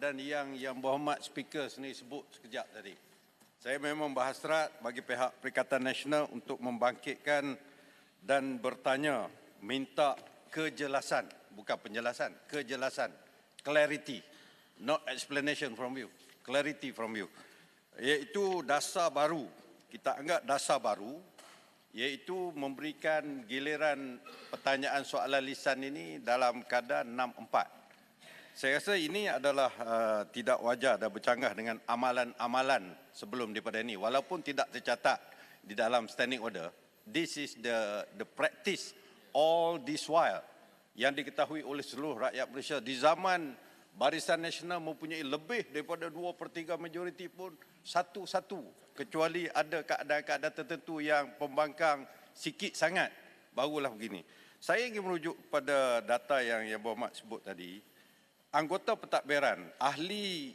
Dan yang berhormat speaker ni sebut sekejap tadi. Saya memang berhasrat bagi pihak Perikatan Nasional untuk membangkitkan dan bertanya, minta kejelasan, bukan penjelasan, kejelasan, clarity, not explanation from you, clarity from you. Iaitu dasar baru, kita anggap dasar baru, iaitu memberikan giliran pertanyaan soalan lisan ini dalam keadaan 6-4. Saya rasa ini adalah tidak wajar dan bercanggah dengan amalan-amalan sebelum daripada ini. Walaupun tidak tercatat di dalam standing order, this is the practice all this while yang diketahui oleh seluruh rakyat Malaysia. Di zaman Barisan Nasional mempunyai lebih daripada 2/3 majoriti pun satu-satu. Kecuali ada keadaan-keadaan tertentu yang pembangkang sikit sangat, barulah begini. Saya ingin merujuk kepada data yang berhormat sebut tadi. Anggota pentadbiran, ahli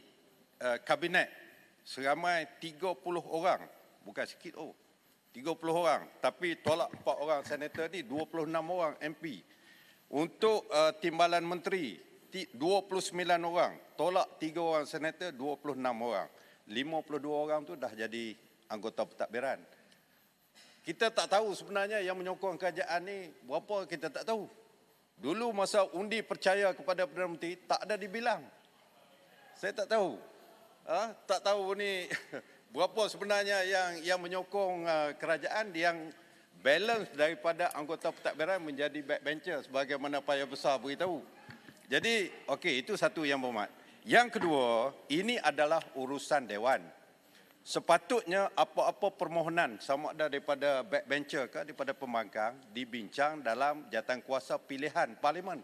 kabinet seramai 30 orang, bukan sikit 30 orang, tapi tolak 4 orang senator ni, 26 orang MP. Untuk timbalan menteri 29 orang, tolak 3 orang senator, 26 orang. 52 orang tu dah jadi anggota pentadbiran. Kita tak tahu sebenarnya yang menyokong kerajaan ni berapa, kita tak tahu. Dulu masa undi percaya kepada Perdana Menteri, tak ada dibilang. Saya tak tahu. Tak tahu ni berapa sebenarnya yang menyokong kerajaan, yang balance daripada anggota pentadbiran menjadi backbencher sebagaimana Paya Besar beritahu. Jadi, okey, itu satu yang berhormat. Yang kedua, ini adalah urusan Dewan. Sepatutnya apa-apa permohonan sama ada daripada backbencher ke daripada pembangkang dibincang dalam jawatankuasa pilihan Parlimen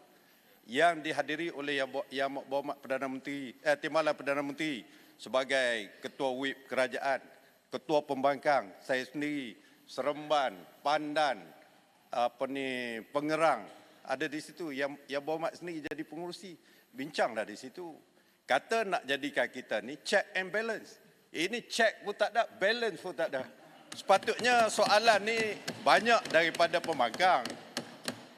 yang dihadiri oleh Yang Berhormat Perdana Menteri, Timbalan Perdana Menteri sebagai Ketua Whip Kerajaan, Ketua Pembangkang, saya sendiri, Seremban, Pandan, Pengerang ada di situ. Yang Berhormat sendiri jadi pengurusi, bincanglah di situ. Kata nak jadikan kita ni check and balance. Ini check pun tak ada, balance pun tak ada. Sepatutnya soalan ni banyak daripada pembangkang.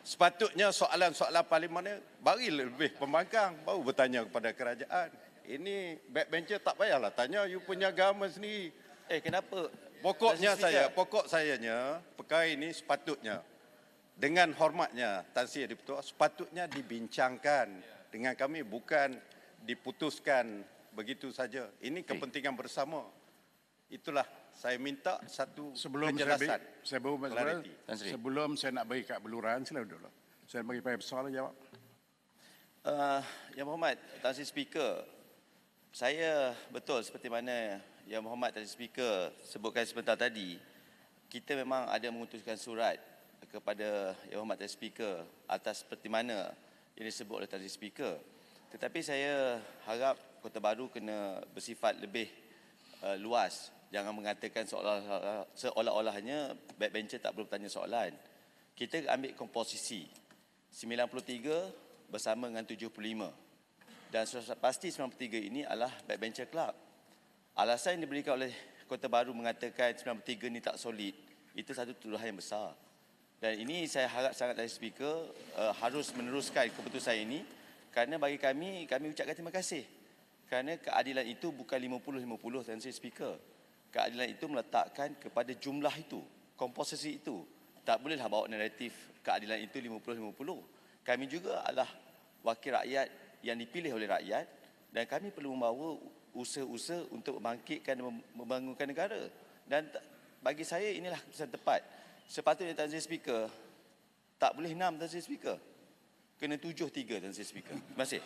Sepatutnya soalan-soalan parlimen ni bagi lebih pembangkang, baru bertanya kepada kerajaan. Ini backbencher tak payahlah tanya, you punya government sendiri. Kenapa? Pokok sayanya, perkara ini sepatutnya, dengan hormatnya Tan Sri Dipertua, sepatutnya dibincangkan dengan kami, bukan diputuskan begitu saja. Ini kepentingan bersama. Itulah saya minta satu kejelasan. Sebelum saya nak bagi Kak Beluran, sila duduk. Saya bagi Paya Besar jawab. Yang Berhormat Tan Sri Speaker, saya betul seperti mana Yang Berhormat Tan Sri Speaker sebutkan sebentar tadi, kita memang ada mengutuskan surat kepada Yang Berhormat Tan Sri Speaker atas seperti mana yang disebut oleh Tan Sri Speaker. Tetapi saya harap Kota Baru kena bersifat lebih luas. Jangan mengatakan seolah-olahnya backbencher tak perlu bertanya soalan. Kita ambil komposisi 93 bersama dengan 75. Dan sudah pasti 93 ini adalah backbencher club. Alasan yang diberikan oleh Kota Baru mengatakan 93 ini tak solid, itu satu tuduhan yang besar. Dan ini saya harap sangat dari speaker harus meneruskan keputusan ini, kerana bagi kami ucapkan terima kasih. Kerana keadilan itu bukan 50-50, Tan Sri Speaker. Keadilan itu meletakkan kepada jumlah itu, komposisi itu. Tak bolehlah bawa naratif keadilan itu 50-50. Kami juga adalah wakil rakyat yang dipilih oleh rakyat, dan kami perlu membawa usaha-usaha untuk membangkitkan dan membangunkan negara. Dan bagi saya inilah keputusan tepat. Sepatutnya Tan Sri Speaker tak boleh 6, Tan Sri Speaker. Kena 7-3, Tan Sri Speaker. Terima kasih.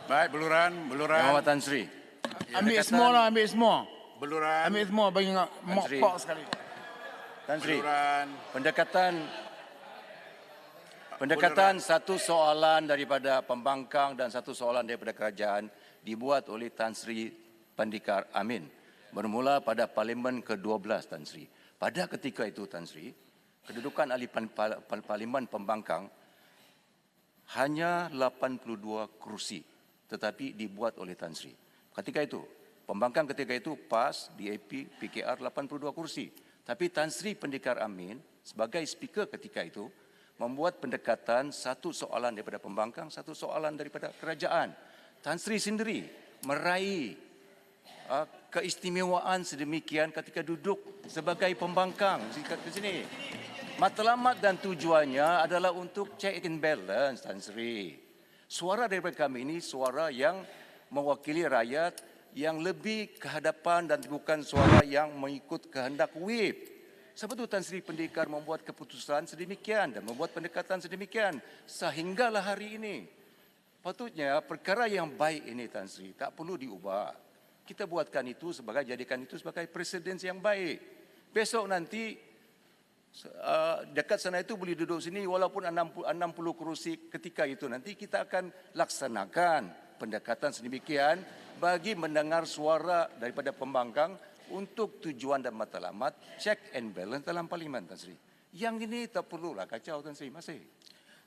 Baik, Beluran. Yang Berhormat Tan Sri. Ambil semua lah, ambil semua. Beluran. Ambil semua, bagi mokpok sekali. Tan Sri, Beluran. pendekatan satu soalan daripada pembangkang dan satu soalan daripada kerajaan dibuat oleh Tan Sri Pandikar Amin. Bermula pada Parlimen ke-12, Tan Sri. Pada ketika itu, Tan Sri, kedudukan ahli Parlimen pembangkang hanya 82 kerusi, tetapi dibuat oleh Tan Sri. Ketika itu, pembangkang ketika itu PAS, DAP, PKR 82 kursi. Tapi Tan Sri Pandikar Amin sebagai speaker ketika itu membuat pendekatan satu soalan daripada pembangkang, satu soalan daripada kerajaan. Tan Sri sendiri meraih keistimewaan sedemikian ketika duduk sebagai pembangkang di sini. Matlamat dan tujuannya adalah untuk check and balance, Tan Sri. Suara daripada kami ini suara yang mewakili rakyat yang lebih kehadapan dan bukan suara yang mengikut kehendak whip. Sebab itu Tan Sri Pendekar membuat keputusan sedemikian dan membuat pendekatan sedemikian sehinggalah hari ini. Patutnya perkara yang baik ini Tan Sri tak perlu diubah. Kita buatkan itu jadikan itu sebagai presiden yang baik. Besok nanti dekat sana itu boleh duduk sini walaupun 60 kerusi ketika itu nanti kita akan laksanakan pendekatan sedemikian bagi mendengar suara daripada pembangkang untuk tujuan dan matlamat check and balance dalam parlimen Tan Sri. Yang ini tak perlulah kacau Tan Sri. Masih.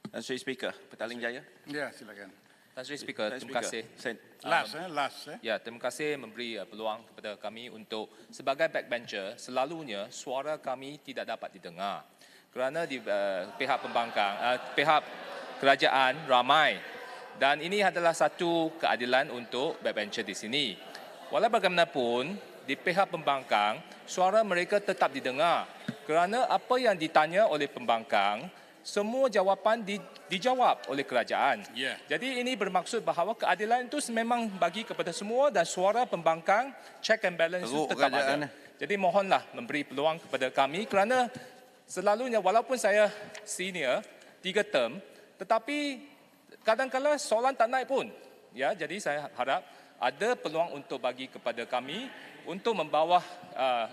Tan Sri Speaker, Petaling Jaya. Ya, silakan. Tan Sri Speaker, terima kasih. Last. Ya, terima kasih memberi peluang kepada kami untuk sebagai backbencher, selalunya suara kami tidak dapat didengar. Kerana di pihak pembangkang, pihak kerajaan ramai. Dan ini adalah satu keadilan untuk backbencher di sini. Walau bagaimanapun, di pihak pembangkang, suara mereka tetap didengar. Kerana apa yang ditanya oleh pembangkang, semua jawapan dijawab oleh kerajaan. Ya. Jadi ini bermaksud bahawa keadilan itu memang bagi kepada semua dan suara pembangkang check and balance itu tetap ada. Jadi mohonlah memberi peluang kepada kami kerana selalunya walaupun saya senior 3 term tetapi kadang-kadang soalan tak naik pun. Ya, jadi saya harap ada peluang untuk bagi kepada kami untuk membawa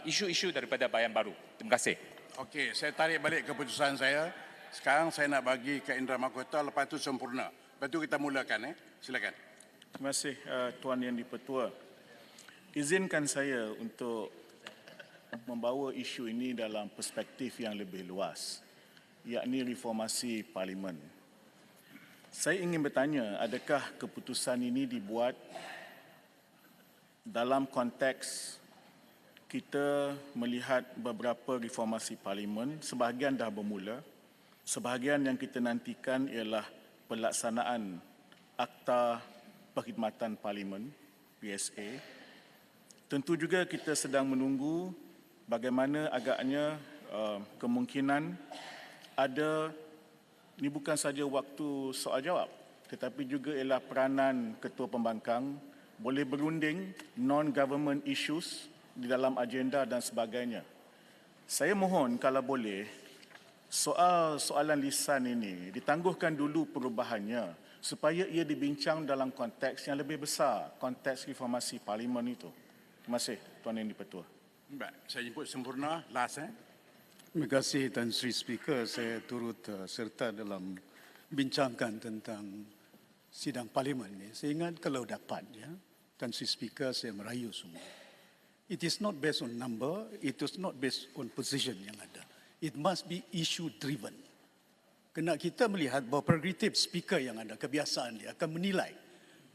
isu-isu daripada Bayan Baru. Terima kasih. Okey, saya tarik balik keputusan saya. Sekarang saya nak bagi ke Indra Mahkota, lepas itu sempurna. Lepas itu kita mulakan. Silakan. Terima kasih Tuan Yang di-Pertua. Izinkan saya untuk membawa isu ini dalam perspektif yang lebih luas, yakni reformasi parlimen. Saya ingin bertanya, adakah keputusan ini dibuat dalam konteks kita melihat beberapa reformasi parlimen, sebahagian dah bermula, sebahagian yang kita nantikan ialah pelaksanaan Akta Perkhidmatan Parlimen, PSA. Tentu juga kita sedang menunggu bagaimana agaknya kemungkinan ada, ini bukan saja waktu soal jawab, tetapi juga ialah peranan Ketua Pembangkang boleh berunding non-government issues di dalam agenda dan sebagainya. Saya mohon kalau boleh, soalan lisan ini ditangguhkan dulu perubahannya supaya ia dibincang dalam konteks yang lebih besar, konteks reformasi parlimen itu. Terima kasih Tuan Yang di-Pertua. Baik, saya jemput sempurna. Last. Terima kasih Tan Sri Speaker. Saya turut serta dalam bincangkan tentang sidang parlimen ini. Saya ingat kalau dapat, Tan Sri Speaker, saya merayu semua. It is not based on number, it is not based on position yang ada. It must be issue driven. Kena kita melihat bahawa prerogatif speaker yang ada, kebiasaan dia akan menilai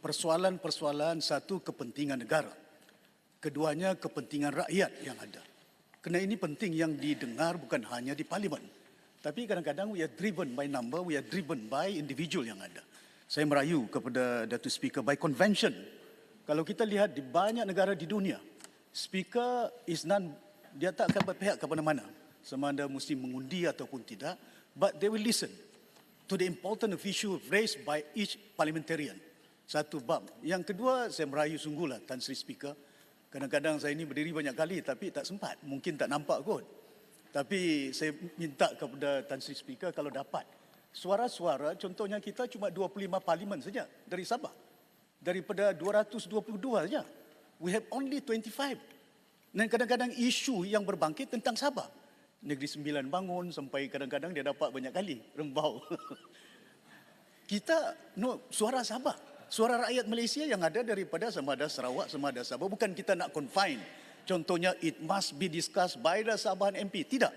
persoalan-persoalan satu kepentingan negara. Keduanya kepentingan rakyat yang ada. Kerana ini penting yang didengar bukan hanya di parlimen. Tapi kadang-kadang we are driven by number, we are driven by individual yang ada. Saya merayu kepada Datuk Speaker by convention. Kalau kita lihat di banyak negara di dunia, speaker is dia tak akan berpihak kepada mana. Sama ada mesti mengundi ataupun tidak, but they will listen to the important of issue raised by each parliamentarian. Satu bab. Yang kedua, saya merayu sungguhlah Tan Sri Speaker. Kadang-kadang saya ini berdiri banyak kali tapi tak sempat. Mungkin tak nampak kot. Tapi saya minta kepada Tan Sri Speaker kalau dapat. Suara-suara, contohnya kita cuma 25 parlimen saja dari Sabah. Daripada 222 saja. We have only 25. Dan kadang-kadang isu yang berbangkit tentang Sabah. Negeri Sembilan bangun sampai kadang-kadang dia dapat banyak kali rembau. Kita suara Sabah, suara rakyat Malaysia yang ada daripada sama ada Sarawak, sama ada Sabah. Bukan kita nak confine. Contohnya it must be discussed by the Sabahan MP. Tidak.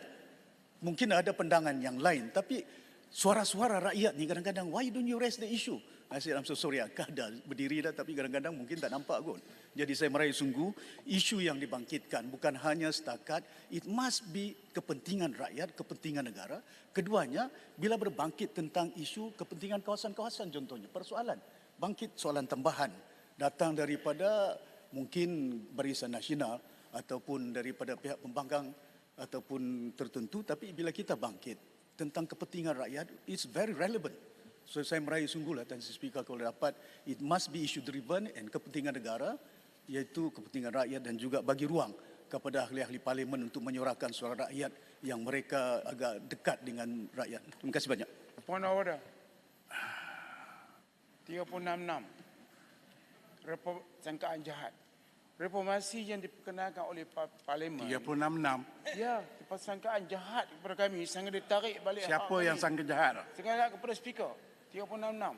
Mungkin ada pandangan yang lain. Tapi suara-suara rakyat ni kadang-kadang, why don't you raise the issue? I said, I'm so sorry, akak dah berdiri dah tapi kadang-kadang mungkin tak nampak kot. Jadi saya merayu sungguh, isu yang dibangkitkan bukan hanya setakat, it must be kepentingan rakyat, kepentingan negara. Keduanya, bila berbangkit tentang isu kepentingan kawasan-kawasan contohnya, persoalan bangkit soalan tambahan datang daripada mungkin Barisan Nasional ataupun daripada pihak pembangkang ataupun tertentu, tapi bila kita bangkit tentang kepentingan rakyat, it's very relevant. So saya merayu sungguhlah Tan Sri Speaker kalau dapat, it must be issue driven and kepentingan negara, iaitu kepentingan rakyat, dan juga bagi ruang kepada ahli-ahli parlimen untuk menyuarakan suara rakyat yang mereka agak dekat dengan rakyat. Terima kasih banyak. Point of order. 366. Sangkaan jahat. Reformasi yang diperkenalkan oleh parlimen. 366. Ya, sangkaan jahat kepada kami sangat ditarik balik. Siapa yang sangka jahat? Sekarang kepada speaker. 366.